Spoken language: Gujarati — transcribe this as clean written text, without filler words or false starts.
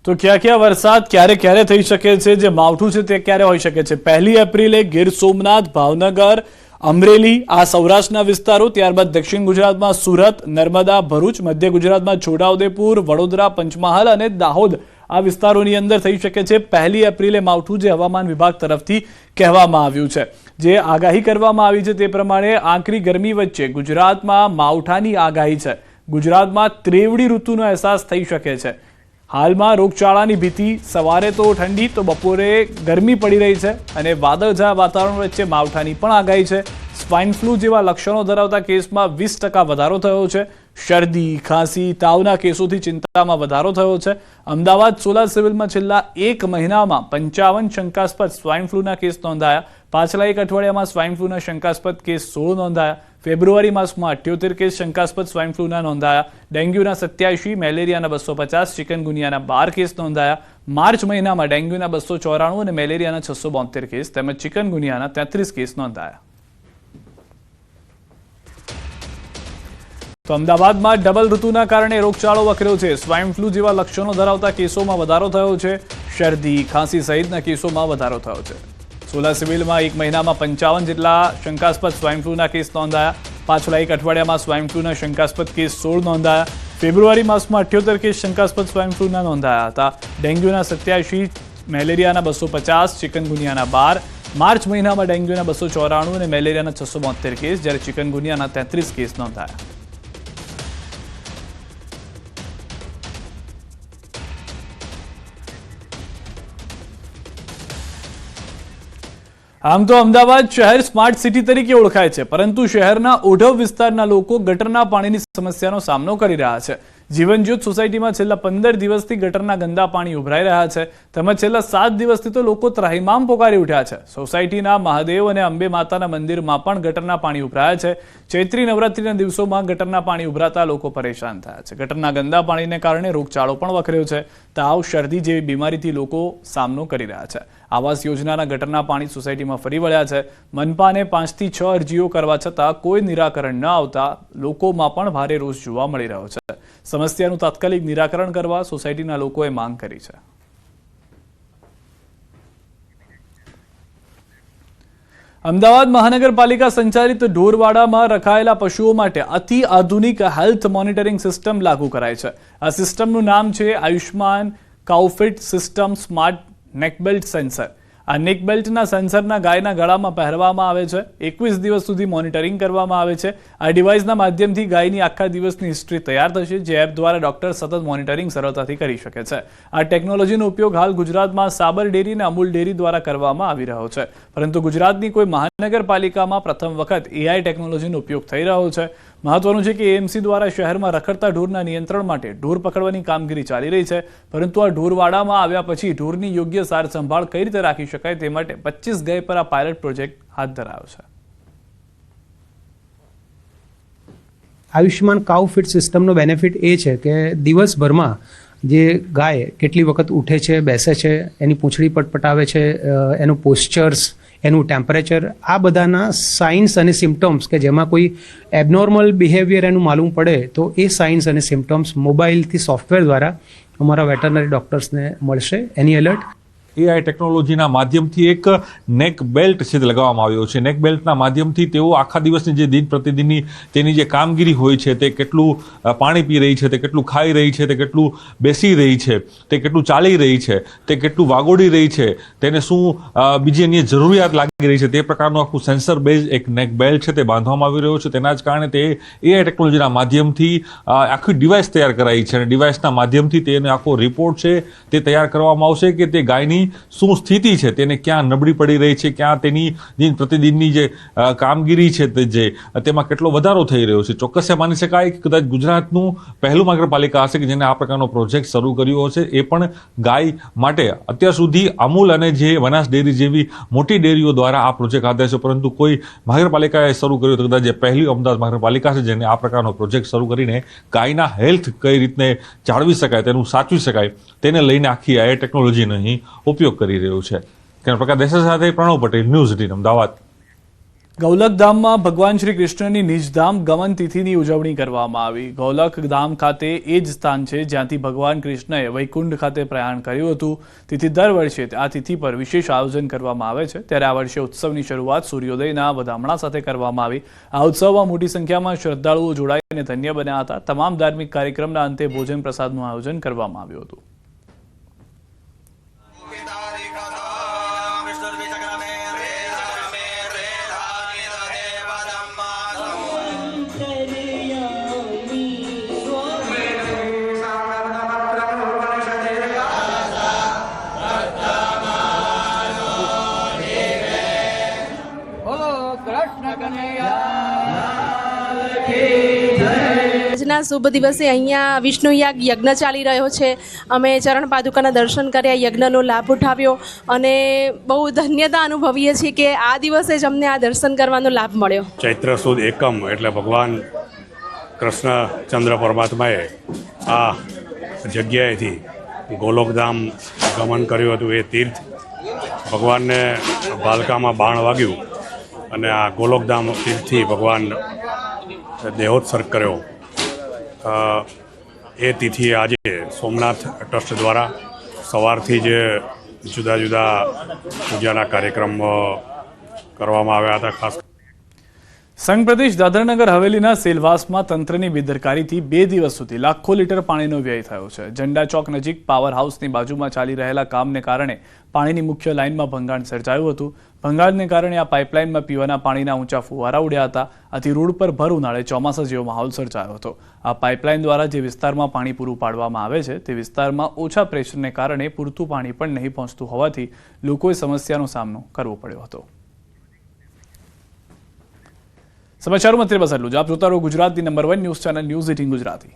તો ક્યાં વરસાદ ક્યારે થઈ શકે છે, જે માવઠું છે તે ક્યારે હોઈ શકે છે? 1 એપ્રિલે ગીર સોમનાથ, ભાવનગર, અમરેલી આ સૌરાષ્ટ્રના વિસ્તારો, ત્યારબાદ દક્ષિણ ગુજરાતમાં સુરત, નર્મદા, ભરૂચ, મધ્ય ગુજરાતમાં છોટાઉદેપુર, વડોદરા, પંચમહાલ અને દાહોદ આ વિસ્તારોની અંદર થઈ શકે છે 1 એપ્રિલે માવઠું, જે હવામાન વિભાગ તરફથી કહેવામાં આવ્યું છે। જે આગાહી કરવામાં આવી છે તે પ્રમાણે આકરી ગરમી વચ્ચે ગુજરાતમાં માવઠાની આગાહી છે। ગુજરાતમાં ત્રેવડી ઋતુનો અહેસાસ થઈ શકે છે। હાલમાં રોગચાળાની ભીતિ, સવારે તો ઠંડી તો બપોરે ગરમી પડી રહી છે અને વાદળછાયા વાતાવરણ વચ્ચે માવઠાની પણ આગાહી છે। સ્વાઇન ફ્લૂ જેવા લક્ષણો ધરાવતા કેસમાં 20% વધારો થયો છે। શરદી, ખાંસી, તાવના કેસોથી ચિંતામાં વધારો થયો છે। અમદાવાદ સોલા સિવિલમાં છેલ્લા 1 મહિનામાં 55 શંકાસ્પદ સ્વાઇન ફ્લૂના કેસ નોંધાયા। પાછલા 1 અઠવાડિયામાં સ્વાઇન ફ્લૂના શંકાસ્પદ કેસ 16 નોંધાયા। ફેબ્રુઆરી માસમાં 78 કેસ શંકાસ્પદ સ્વાઇન ફ્લૂના નોંધાયા। ડેન્ગ્યુના 87, મેલેરિયાના 250, ચિકનગુનિયાના 12 કેસ નોંધાયા। માર્ચ મહિનામાં ડેન્ગ્યુના 294 અને મેલેરિયાના 672 કેસ તેમજ ચિકનગુનિયાના 33 કેસ નોંધાયા। તો અમદાવાદમાં ડબલ ઋતુના કારણે રોગચાળો વકર્યો છે। સ્વાઇન ફ્લૂ જેવા લક્ષણો ધરાવતા કેસોમાં વધારો થયો છે। શરદી, ખાંસી સહિતના કેસોમાં વધારો થયો છે। સોલા સિવિલમાં 1 મહિનામાં 55 જેટલા શંકાસ્પદ સ્વાઇન ફ્લૂના કેસ નોંધાયા। પાછલા 1 અઠવાડિયામાં સ્વાઇન ફ્લૂના શંકાસ્પદ કેસ 16 નોંધાયા। ફેબ્રુઆરી માસમાં 78 કેસ શંકાસ્પદ સ્વાઇન ફ્લૂના નોંધાયા હતા। ડેન્ગ્યુના 87, મેલેરિયાના 250, ચિકનગુનિયાના 12, માર્ચ મહિનામાં ડેન્ગ્યુના 294 અને મેલેરિયાના 672 કેસ, જ્યારે ચિકનગુનિયાના 33 કેસ નોંધાયા। આમ તો અમદાવાદ શહેર સ્માર્ટ સિટી તરીકે ઓળખાય છે, પરંતુ શહેરના ઓઢવ વિસ્તારના લોકો ગટરના પાણીની સમસ્યાનો સામનો કરી રહ્યા છે। જીવનજ્યોત સોસાયટીમાં છેલ્લા 15 દિવસથી ગટરના ગંદા પાણી ઉભરાઈ રહ્યા છે, તેમજ છેલ્લા 7 દિવસથી તો લોકો ત્રાહિમામ પોકારી ઉઠ્યા છે। સોસાયટીના મહાદેવ અને અંબે માતાના મંદિરમાં પણ ગટરના પાણી ઉભરાયા છે। ચૈત્રી નવરાત્રીના દિવસોમાં ગટરના પાણી ઉભરાતા લોકો પરેશાન થયા છે। ગટરના ગંદા પાણીને કારણે રોગચાળો પણ વકર્યો છે। તાવ, શરદી જેવી બીમારીથી લોકો સામનો કરી રહ્યા છે। આવાસ યોજનાના ગટરના પાણી સોસાયટીમાં ફરી વળ્યા છે। મનપાને 5 થી 6 અરજીઓ કરવા છતાં કોઈ નિરાકરણ ન આવતા લોકોમાં પણ ભારે રોષ જોવા મળી રહ્યો છે। સમસ્યાનું તાત્કાલિક નિરાકરણ કરવા સોસાયટીના લોકોએ માંગ કરી છે। અમદાવાદ મહાનગરપાલિકા સંચાલિત ઢોરવાડામાં રખાયેલા પશુઓ માટે અતિ આધુનિક હેલ્થ મોનિટરિંગ સિસ્ટમ લાગુ કરાઈ છે। આ સિસ્ટમનું નામ છે આયુષ્માન કાઉફિટ સિસ્ટમ સ્માર્ટ નેકબેલ્ટ સેન્સર। આ નેકબેલ્ટના સેન્સરના ગાયના ગળામાં પહેરવામાં આવે છે। 21 દિવસ સુધી મોનિટરિંગ કરવામાં આવે છે। આ ડિવાઇસના માધ્યમથી ગાયની આખા દિવસની હિસ્ટ્રી તૈયાર થશે, જે એપ દ્વારા ડોક્ટર સતત મોનિટરિંગ સરળતાથી કરી શકે છે। આ ટેકનોલોજીનો ઉપયોગ હાલ ગુજરાતમાં સાબર ડેરી અને અમૂલ ડેરી દ્વારા કરવામાં આવી રહ્યો છે, પરંતુ ગુજરાતની કોઈ મહાનગરપાલિકામાં પ્રથમ વખત AI ટેકનોલોજીનો ઉપયોગ થઈ રહ્યો છે। મહત્વનું છે કે AMC દ્વારા શહેરમાં રખડતા ઢોરના નિયંત્રણ માટે ઢોર પકડવાની કામગીરી ચાલી રહી છે, પરંતુ આ ઢોરવાડામાં આવ્યા પછી ઢોરની યોગ્ય સાર સંભાળ કઈ રીતે રાખી શકાય તે માટે 25 ગાય પર આ પાયલટ પ્રોજેક્ટ હાથ ધરાયો છે। આયુષ્માન કાઉ ફિટ સિસ્ટમનો બેનિફિટ એ છે કે દિવસભરમાં જે ગાય કેટલી વખત ઉઠે છે, બેસે છે, એની પૂંછડી પટપટાવે છે, એનું પોસ્ચર્સ, એનું ટેમ્પરેચર, આ બધાના સાઇન્સ અને સિમ્ટમ્સ કે જેમાં કોઈ એબનોર્મલ બિહેવિયર એનું માલુમ પડે તો એ સાઇન્સ અને સિમ્ટમ્સ મોબાઈલથી સોફ્ટવેર દ્વારા અમારા વેટરનરી ડૉક્ટર્સને મળશે એની એલર્ટ। AI ટેકનોલોજીના માધ્યમથી એક નેક બેલ્ટ છે તે લગાવવામાં આવ્યો છે। નેક બેલ્ટના માધ્યમથી તેઓ આખા દિવસની જે દિન પ્રતિદિનની તેની જે કામગીરી હોય છે, તે કેટલું પાણી પી રહી છે, તે કેટલું ખાઈ રહી છે, તે કેટલું બેસી રહી છે, તે કેટલું ચાલી રહી છે, તે કેટલું વાગોડી રહી છે, તેને શું બીજી અન્ય જરૂરિયાત લાગી રહી છે, તે પ્રકારનું આખું સેન્સર બેઝ એક નેક બેલ્ટ છે તે બાંધવામાં આવી રહ્યો છે। તેના જ કારણે તે AI ટેકનોલોજીના માધ્યમથી આખી ડિવાઇસ તૈયાર કરાઈ છે અને ડિવાઇસના માધ્યમથી તેને આખો રિપોર્ટ છે તે તૈયાર કરવામાં આવશે કે તે ગાયની શું સ્થિતિ છે, તેને ક્યાં નબળી પડી રહી છે, ક્યાં તેની દિન પ્રતિદિનની જે કામગીરી છે તેમાં કેટલો વધારો થઈ રહ્યો છે। ચોક્કસ માની શકાય કે કદાચ ગુજરાતનું પહેલું મહાનગરપાલિકા હશે કે જેને આ પ્રકારનો પ્રોજેક્ટ શરૂ કર્યો હશે, એ પણ ગાય માટે। અત્યાર સુધી અમૂલ અને જે બનાસ ડેરી જેવી મોટી ડેરીઓ દ્વારા આ પ્રોજેક્ટ હાથ ધરાશે, પરંતુ કોઈ મહાનગરપાલિકાએ શરૂ કર્યો તો કદાચ જે પહેલી અમદાવાદ મહાનગરપાલિકા છે જેને આ પ્રકારનો પ્રોજેક્ટ શરૂ કરીને ગાયના હેલ્થ કઈ રીતને જાળવી શકાય, તેનું સાચવી શકાય, તેને લઈને આખી AI ટેકનોલોજીનો અહીં ઉપયોગ કરી રહ્યું છે। કેમેરા પ્રકાશ દેસાઈ સાથે પ્રણવ પટેલ, ન્યૂઝ 18 અમદાવાદ। ગૌલક ધામમાં ભગવાન શ્રી કૃષ્ણની નિજધામ ગમન તિથિની ઉજવણી કરવામાં આવી. ગૌલક ધામ ખાતે એ જ સ્થાન છે જ્યાંથી ભગવાન કૃષ્ણએ વૈકુંઠ ખાતે પ્રયાણ કર્યું હતું. તેથી દર વર્ષે આ તિથિ પર વિશેષ આયોજન કરવામાં આવે છે. ત્યારે આ વર્ષે ઉત્સવની શરૂઆત સૂર્યોદયના વધામણા સાથે કરવામાં આવી. આ ઉત્સવમાં મોટી સંખ્યામાં શ્રદ્ધાળુઓ જોડાઈને ધન્ય બન્યા હતા. તમામ ધાર્મિક કાર્યક્રમના અંતે ભોજન પ્રસાદનું આયોજન કરવામાં આવ્યું હતું. આજના શુભ દિવસે અહીંયા વિષ્ણુ યજ્ઞ ચાલી રહ્યો છે. અમે ચરણ પાદુકાના દર્શન કર્યા, યજ્ઞનો લાભ ઉઠાવ્યો અને બહુ ધન્યતા અનુભવીએ છીએ કે આ દિવસે જ અમને આ દર્શન કરવાનો લાભ મળ્યો. ચૈત્ર સુદ એકમ એટલે ભગવાન કૃષ્ણચંદ્ર પરમાત્માએ આ જગ્યાએથી ગોલોકધામ ગમન કર્યું હતું. એ તીર્થ ભગવાનને ભાલકામાં બાણ વાગ્યું અને આ ગોલોકધામ તીર્થથી ભગવાન દેહોત્સર્ગ કર્યો. એ તિથિ આજે સોમનાથ ટ્રસ્ટ દ્વારા સવારથી જ જુદા જુદા પૂજાના કાર્યક્રમો કરવામાં આવ્યા હતા. ખાસ સંઘ પ્રદેશ દાદરાનગર હવેલીના સેલવાસમાં તંત્રની બેદરકારીથી 2 દિવસ સુધી લાખો લીટર પાણીનો વ્યય થયો છે. ઝંડા ચોક નજીક પાવર હાઉસની બાજુમાં ચાલી રહેલા કામને કારણે પાણીની મુખ્ય લાઇનમાં ભંગાણ સર્જાયું હતું. ભંગાણને કારણે આ પાઇપલાઇનમાં પીવાના પાણીના ઊંચા ફુવારા ઉડ્યા હતા. આથી રોડ પર ભર ઉનાળે ચોમાસા જેવો માહોલ સર્જાયો હતો. આ પાઇપલાઇન દ્વારા જે વિસ્તારમાં પાણી પૂરું પાડવામાં આવે છે તે વિસ્તારમાં ઓછા પ્રેશરને કારણે પૂરતું પાણી પણ નહીં પહોંચતું હોવાથી લોકોએ સમસ્યાનો સામનો કરવો પડ્યો હતો. સમાચારોમાં અત્યારે બસ આટલું જ. આપ જોતા રહો ગુજરાતની number 1 news channel news 18 Gujarati.